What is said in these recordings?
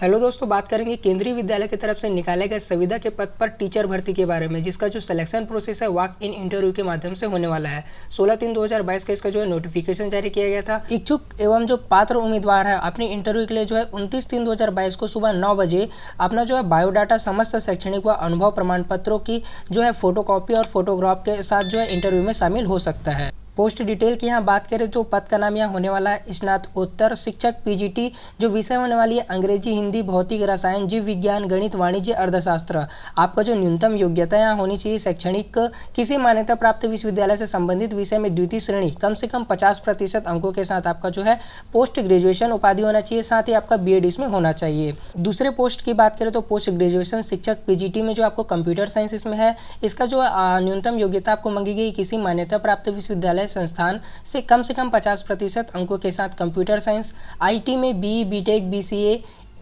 Hello दोस्तों, बात करेंगे केंद्रीय विद्यालय की तरफ से निकाले गए संविदा के पद पर टीचर भर्ती के बारे में, जिसका जो सिलेक्शन प्रोसेस है वॉक इन इंटरव्यू के माध्यम से होने वाला है। 16/3/2022 का इसका जो है नोटिफिकेशन जारी किया गया था। इच्छुक एवं जो पात्र उम्मीदवार है अपनी इंटरव्यू के लिए जो है 29/3/2022 को सुबह 9 बजे अपना जो है बायोडाटा, समस्त शैक्षणिक व अनुभव प्रमाण पत्रों की जो है फोटोकॉपी और फोटोग्राफ के साथ जो है इंटरव्यू में शामिल हो सकता है। पोस्ट डिटेल की यहाँ बात करें तो पद का नाम यहाँ होने वाला है स्नातकोत्तर शिक्षक पीजीटी। जो विषय होने वाली है अंग्रेजी, हिंदी, भौतिक, रसायन, जीव विज्ञान, गणित, वाणिज्य, अर्थशास्त्र। आपका जो न्यूनतम योग्यता यहाँ होनी चाहिए शैक्षणिक, किसी मान्यता प्राप्त विश्वविद्यालय से संबंधित विषय में द्वितीय श्रेणी कम से कम 50% अंकों के साथ आपका जो है पोस्ट ग्रेजुएशन उपाधि होना चाहिए। साथ ही आपका बीएड इसमें होना चाहिए। दूसरे पोस्ट की बात करें तो पोस्ट ग्रेजुएशन शिक्षक पीजीटी में जो आपको कंप्यूटर साइंस इसमें है। इसका जो न्यूनतम योग्यता आपको मांगी गई किसी मान्यता प्राप्त विश्वविद्यालय संस्थान से कम 50% अंकों के साथ कंप्यूटर साइंस। आईटी में BE, BTech, BCA,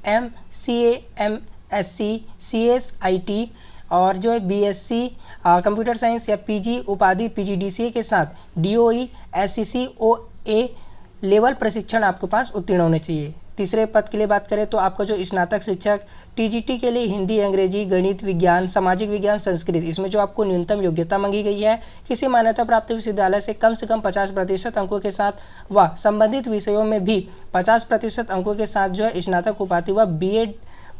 MCA, MSc, CS, IT और जो है बीएससी कंप्यूटर साइंस या पीजी उपाधि पीजीडीसीए के साथ डीओई, एससीसी, ओए लेवल प्रशिक्षण आपके पास उत्तीर्ण होने चाहिए। तीसरे पद के लिए बात करें तो आपका जो स्नातक शिक्षक टीजीटी के लिए हिंदी, अंग्रेजी, गणित, विज्ञान, सामाजिक विज्ञान, संस्कृत, इसमें जो आपको न्यूनतम योग्यता मांगी गई है किसी मान्यता प्राप्त विश्वविद्यालय से कम 50% अंकों के साथ व संबंधित विषयों में भी 50% अंकों के साथ जो है स्नातक उपाधि व बीएड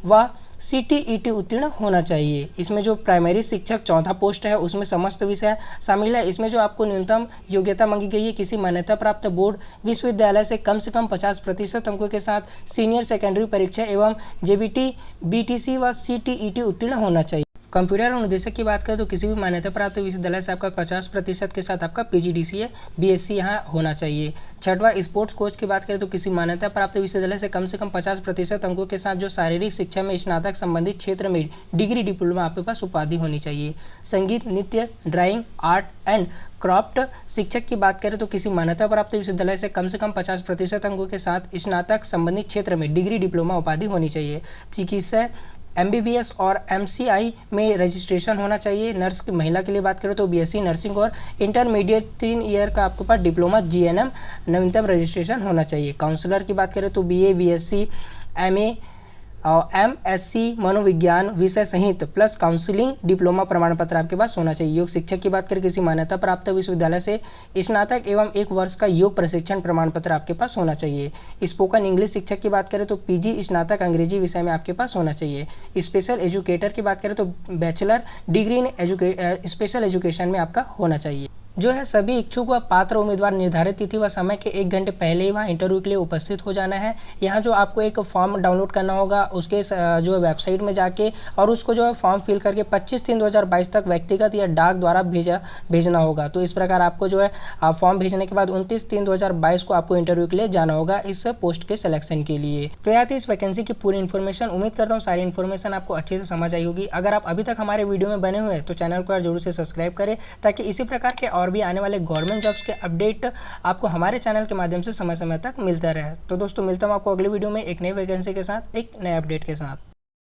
व सीटीईटी उत्तीर्ण होना चाहिए। इसमें जो प्राइमरी शिक्षक चौथा पोस्ट है उसमें समस्त विषय शामिल है। इसमें जो आपको न्यूनतम योग्यता मांगी गई है किसी मान्यता प्राप्त बोर्ड विश्वविद्यालय से कम 50% अंकों के साथ सीनियर सेकेंडरी परीक्षा एवं जेबीटी, बीटीसी व सीटीईटी उत्तीर्ण होना चाहिए। कंप्यूटर अनुदेशक की बात करें तो किसी भी मान्यता प्राप्त विश्वविद्यालय से आपका 50% के साथ आपका पीजीडीसीए, बीएससी यहाँ होना चाहिए। छठवां स्पोर्ट्स कोच की बात करें तो किसी मान्यता प्राप्त विश्वविद्यालय से कम 50% अंकों के साथ जो शारीरिक शिक्षा में स्नातक संबंधित क्षेत्र में डिग्री, डिप्लोमा आपके पास उपाधि होनी चाहिए। संगीत, नृत्य, ड्राइंग, आर्ट एंड क्राफ्ट शिक्षक की बात करें तो किसी मान्यता प्राप्त विश्वविद्यालय से कम 50% अंकों के साथ स्नातक संबंधित क्षेत्र में डिग्री, डिप्लोमा उपाधि होनी चाहिए। चिकित्सा, एमबीबीएस और एमसीआई में रजिस्ट्रेशन होना चाहिए। नर्स की महिला के लिए बात करें तो बीएससी नर्सिंग और इंटरमीडिएट 3 ईयर का आपके पास डिप्लोमा जीएनएम नवीनतम रजिस्ट्रेशन होना चाहिए। काउंसलर की बात करें तो बीए, बीएससी, एमए और एमएससी मनोविज्ञान विषय सहित प्लस काउंसलिंग डिप्लोमा प्रमाण पत्र आपके पास होना चाहिए। योग शिक्षक की बात करें किसी मान्यता प्राप्त विश्वविद्यालय से स्नातक एवं 1 वर्ष का योग प्रशिक्षण प्रमाण पत्र आपके पास होना चाहिए। स्पोकन इंग्लिश शिक्षक की बात करें तो पीजी स्नातक अंग्रेजी विषय में आपके पास होना चाहिए। स्पेशल एजुकेटर की बात करें तो bachelor degree in special education में आपका होना चाहिए। जो है सभी इच्छुक व पात्र उम्मीदवार निर्धारित तिथि व समय के 1 घंटे पहले ही वहाँ इंटरव्यू के लिए उपस्थित हो जाना है। यहाँ जो आपको एक फॉर्म डाउनलोड करना होगा उसके जो है वेबसाइट में जाके और उसको जो है फॉर्म फिल करके 25/3/2022 तक व्यक्तिगत या डाक द्वारा भेजना होगा। तो इस प्रकार आपको जो है फॉर्म भेजने के बाद 29/3/2022 को आपको इंटरव्यू के लिए जाना होगा इस पोस्ट के सिलेक्शन के लिए। तो यह थी इस वैकेंसी की पूरी इन्फॉर्मेशन। उम्मीद करता हूँ सारी इन्फॉर्मेशन आपको अच्छे से समझ आई होगी। अगर आप अभी तक हमारे वीडियो में बने हुए हैं तो चैनल को जरूर से सब्सक्राइब करें ताकि इसी प्रकार के और भी आने वाले गवर्नमेंट जॉब्स के अपडेट आपको हमारे चैनल के माध्यम से समय समय तक मिलता रहे। तो दोस्तों मिलता हूं आपको अगले वीडियो में एक नई वैकेंसी के साथ, एक नए अपडेट के साथ।